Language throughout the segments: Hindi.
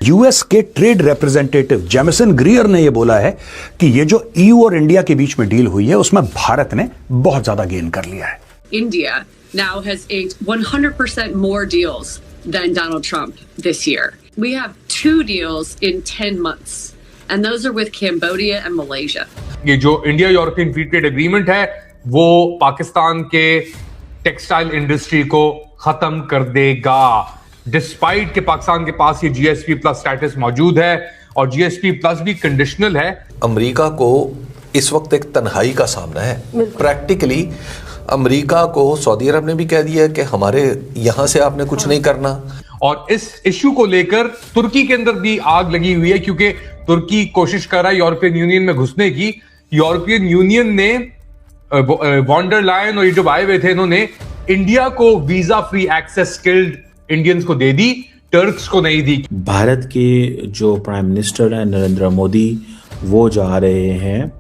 यूएस के ट्रेड रिप्रेजेंटेटिव जेमिसन ग्रियर ने यह बोला है कि ये जो ईयू और इंडिया के बीच में डील हुई है उसमें भारत ने बहुत ज्यादा गेन कर लिया है। India now has inked 100% more deals than Donald Trump this year. We have 2 deals in 10 months, and those are with Cambodia and Malaysia. ये जो India European free trade agreement है वो पाकिस्तान के टेक्सटाइल इंडस्ट्री को खत्म कर देगा, डिस्पाइट के पाकिस्तान के पास ये जीएसपी प्लस स्टेटस मौजूद है और जीएसपी प्लस भी कंडीशनल है। अमेरिका को इस वक्त एक तन्हाई का सामना है। प्रैक्टिकली अमेरिका को सऊदी अरब ने भी कह दिया कि हमारे यहां से आपने कुछ नहीं करना। और इस इश्यू को लेकर तुर्की के अंदर भी आग लगी हुई है, क्योंकि तुर्की कोशिश कर रहा है यूरोपियन यूनियन में घुसने की। यूरोपियन यूनियन ने वॉन्डर लायन और ये जो आए हुए थे इन्होंने इंडिया को visa free access skilled Indians को दे दी, टर्क्स को नहीं दी। भारत के जो प्राइम मिनिस्टर हैं नरेंद्र मोदी, वो जा रहे हैं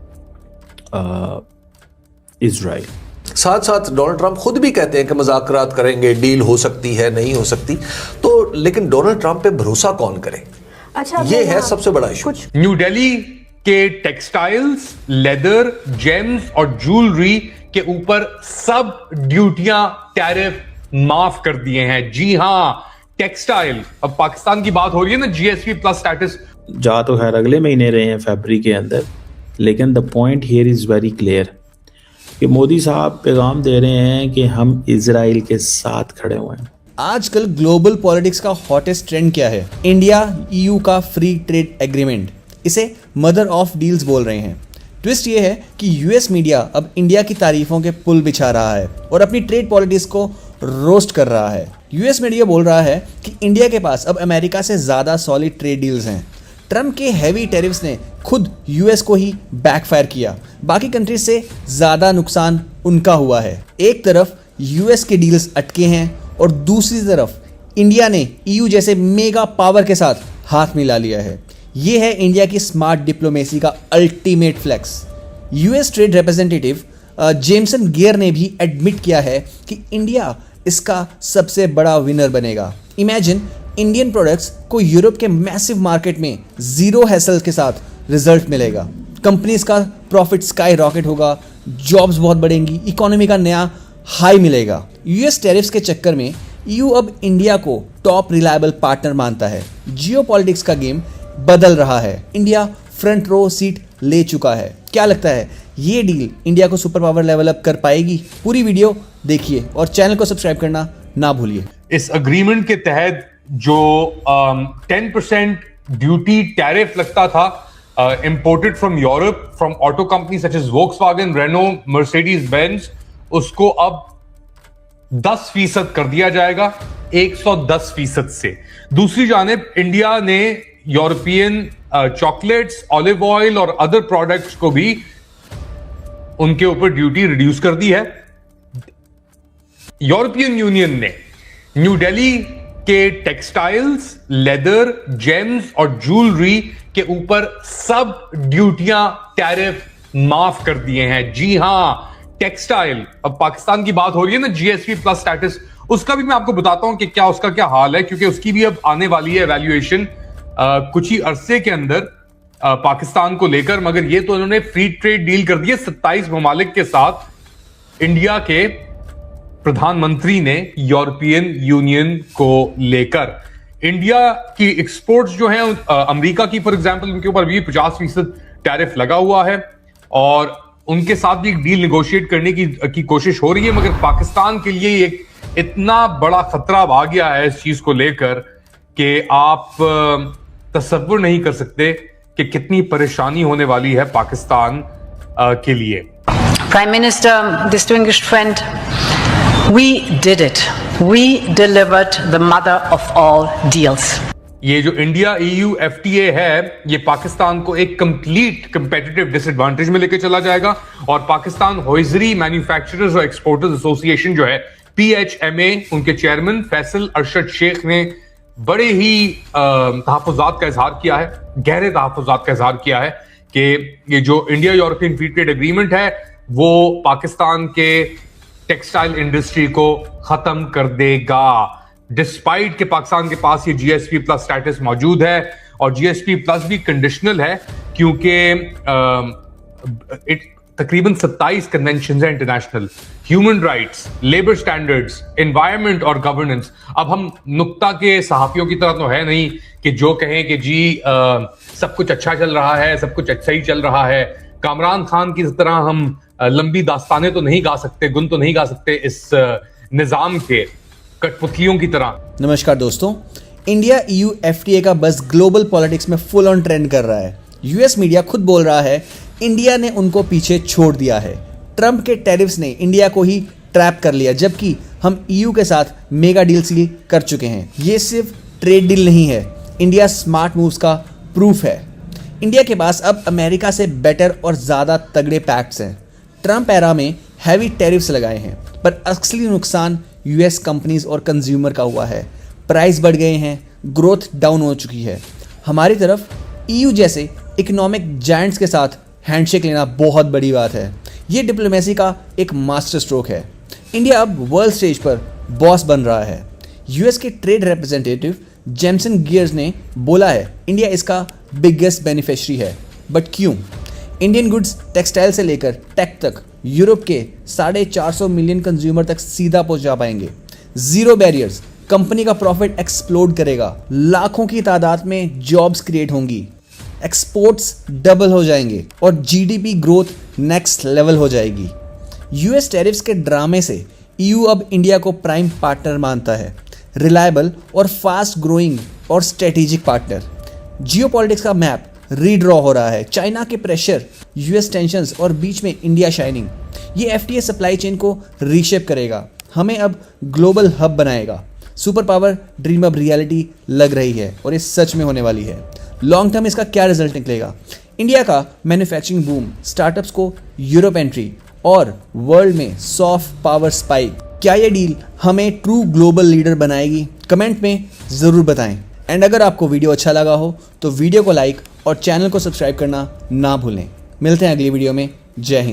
इजराइल। साथ साथ डोनाल्ड ट्रंप खुद भी कहते हैं कि मुज़ाकरात करेंगे, डील हो सकती है, नहीं हो सकती। तो लेकिन डोनाल्ड ट्रंप पे भरोसा कौन करे? अच्छा, ये है सबसे बड़ा इशू। न्यू दिल्ली के टेक्सटाइल्स, लेदर, जेम्स और ज्वेलरी के ऊपर सब ड्यूटियां, टैरिफ माफ कर दिए हैं। जी हां, टेक्सटाइल, अब पाकिस्तान की बात हो रही है ना, जीएसपी प्लस स्टेटस जा तो खैर अगले महीने रहे हैं फरवरी के अंदर, लेकिन the point here is very clear कि मोदी साहब पैगाम दे रहे हैं कि हम इजराइल के साथ खड़े हुए हैं। आजकल ग्लोबल पॉलिटिक्स का हॉटेस्ट ट्रेंड क्या है? इंडिया ईयू का फ्री ट्रेड एग्रीमेंट, इसे मदर ऑफ डील्स बोल रहे हैं। ट्विस्ट ये है कि यूएस मीडिया अब इंडिया की तारीफों के पुल बिछा रहा है और अपनी ट्रेड पॉलिटिक्स को रोस्ट कर रहा है। यूएस मीडिया बोल रहा है कि इंडिया के पास अब अमेरिका से ज़्यादा सॉलिड ट्रेड डील्स हैं। ट्रंप के हैवी टैरिफ्स ने खुद यूएस को ही बैकफायर किया, बाकी कंट्रीज से ज़्यादा नुकसान उनका हुआ है। एक तरफ यूएस के डील्स अटके हैं और दूसरी तरफ इंडिया ने ईयू जैसे मेगा पावर के साथ हाथ मिला लिया है। ये है इंडिया की स्मार्ट डिप्लोमेसी का ultimate flex. US trade representative Jamieson Greer ने भी एडमिट किया है कि इंडिया इसका सबसे बड़ा विनर बनेगा। इमेजिन इंडियन प्रोडक्ट्स को यूरोप के मैसिव मार्केट में जीरो हैसल के साथ रिजल्ट मिलेगा। कंपनीज का प्रॉफिट स्काई रॉकेट होगा, जॉब्स बहुत बढ़ेंगी, इकोनॉमी का नया हाई मिलेगा। यूएस टैरिफ्स के चक्कर में ईयू अब इंडिया को टॉप रिलायबल पार्टनर मानता है। जियोपॉलिटिक्स का गेम बदल रहा है। इंडिया फ्रंट रो सीट ले चुका है। क्या लगता है ये डील इंडिया को सुपर पावर लेवल अप कर पाएगी? पूरी वीडियो देखिए और चैनल को सब्सक्राइब करना ना भूलिए। इस अग्रीमेंट के तहत जो 10% ड्यूटी टैरिफ लगता था imported from Europe from auto company such as Volkswagen, Renault, Mercedes Benz, उसको अब 10% कर दिया जाएगा 110% से। दूसरी जानिब इंडिया ने यूरोपियन चॉकलेट्स, ऑलिव ऑयल और अदर प्रोडक्ट्स को भी उनके ऊपर ड्यूटी रिड्यूस कर दी है। यूरोपियन यूनियन ने न्यू दिल्ली के टेक्सटाइल्स, लेदर, जेम्स और ज्वेलरी के ऊपर सब ड्यूटियां, टैरिफ माफ कर दिए हैं। जी हां, टेक्सटाइल, अब पाकिस्तान की बात हो रही है ना, जीएसपी प्लस स्टेटस, उसका भी मैं आपको बताता हूं कि उसका क्या हाल है, क्योंकि उसकी भी अब आने वाली है वैल्यूएशन कुछ ही अरसे के अंदर पाकिस्तान को लेकर। मगर ये तो उन्होंने फ्री ट्रेड डील कर दी है 27 ममालिक के साथ। इंडिया के प्रधानमंत्री ने यूरोपियन यूनियन को लेकर इंडिया की एक्सपोर्ट्स जो हैं अमेरिका की फॉर एग्जांपल, उनके ऊपर भी 50% टैरिफ लगा हुआ है और उनके साथ भी एक डील नेगोशिएट करने की कोशिश हो रही है। मगर पाकिस्तान के लिए एक इतना बड़ा खतरा आ गया है इस चीज को लेकर कि आप तसव्वुर नहीं कर सकते कि कितनी परेशानी होने वाली है पाकिस्तान के लिए। Prime Minister, distinguished friend, we did it. We delivered the mother of all deals. ये जो इंडिया ईयू एफटीए है, ये पाकिस्तान को एक कंप्लीट कंपेटिटिव डिसएडवांटेज में लेके चला जाएगा और पाकिस्तान हॉइजरी मैन्युफैक्चरर्स और एक्सपोर्टर्स एसोसिएशन जो है PHMA, उनके चेयरमैन फैसल अरशद शेख ने बड़े ही तहफ़्फ़ुज़ात का इजहार किया है, गहरे तहफ़्फ़ुज़ात का इजहार किया है कि ये जो India European free trade agreement है वो पाकिस्तान के टेक्सटाइल इंडस्ट्री को खत्म कर देगा, डिस्पाइट कि पाकिस्तान के पास ये जीएसपी प्लस स्टेटस मौजूद है, और जीएसपी प्लस भी कंडीशनल है क्योंकि तकरीबन 27 कन्वेंशन है international, human rights, labour standards, environment और गवर्नेंस। अब हम नुक्ता के सहाफियों की तरह तो है नहीं कि जो कहें कि जी सब कुछ अच्छा चल रहा है, सब कुछ अच्छा ही चल रहा है। कामरान खान की तरह हम लंबी दास्तानें तो नहीं गा सकते, गुन तो नहीं गा सकते इस निजाम के कठपुतलियों की तरह। नमस्कार दोस्तों, इंडिया EU FTA का बस ग्लोबल पॉलिटिक्स में फुल ऑन ट्रेंड कर रहा है। यूएस मीडिया खुद बोल रहा है इंडिया ने उनको पीछे छोड़ दिया है। ट्रंप के टैरिफ्स ने इंडिया को ही ट्रैप कर लिया, जबकि हम EU के साथ मेगा डील सील कर चुके हैं। ये सिर्फ ट्रेड डील नहीं है, इंडिया स्मार्ट मूव्स का प्रूफ है। इंडिया के पास अब अमेरिका से बेटर और ज़्यादा तगड़े पैक्ट्स हैं। ट्रंप एरा में हैवी टैरिफ्स लगाए हैं, पर असली नुकसान यूएस कंपनीज और कंज्यूमर का हुआ है। प्राइस बढ़ गए हैं, ग्रोथ डाउन हो चुकी है। हमारी तरफ EU जैसे इकोनॉमिक जायंट्स के साथ हैंडशेक लेना बहुत बड़ी बात है। ये डिप्लोमेसी का एक मास्टर स्ट्रोक है। इंडिया अब वर्ल्ड स्टेज पर बॉस बन रहा है। यूएस के ट्रेड रिप्रेजेंटेटिव जेमसन गियर्स ने बोला है इंडिया इसका बिगेस्ट बेनिफिशियरी है। बट क्यों? इंडियन गुड्स टेक्सटाइल से लेकर टेक तक यूरोप के 450 मिलियन कंज्यूमर तक सीधा पहुंचा पाएंगे। जीरो बैरियर्स, कंपनी का प्रॉफिट एक्सप्लोड करेगा, लाखों की तादाद में जॉब्स क्रिएट होंगी, एक्सपोर्ट्स डबल हो जाएंगे और जीडीपी ग्रोथ नेक्स्ट लेवल हो जाएगी। यूएस टैरिफ्स के ड्रामे से EU अब इंडिया को प्राइम पार्टनर मानता है, रिलायबल और फास्ट ग्रोइंग और स्ट्रेटेजिक पार्टनर। जियोपॉलिटिक्स का मैप रीड्रॉ हो रहा है। चाइना के प्रेशर, यूएस टेंशंस और बीच में इंडिया शाइनिंग। ये FTA सप्लाई चेन को रीशेप करेगा, हमें अब ग्लोबल हब बनाएगा। सुपर पावर ड्रीम अब रियलिटी लग रही है और ये सच में होने वाली है। लॉन्ग टर्म इसका क्या रिजल्ट निकलेगा? इंडिया का मैन्युफैक्चरिंग बूम, स्टार्टअप्स को यूरोप एंट्री और वर्ल्ड में सॉफ्ट पावर स्पाइक। क्या ये डील हमें ट्रू ग्लोबल लीडर बनाएगी? कमेंट में ज़रूर बताएं। एंड अगर आपको वीडियो अच्छा लगा हो तो वीडियो को लाइक और चैनल को सब्सक्राइब करना ना भूलें। मिलते हैं अगली वीडियो में। जय हिंद।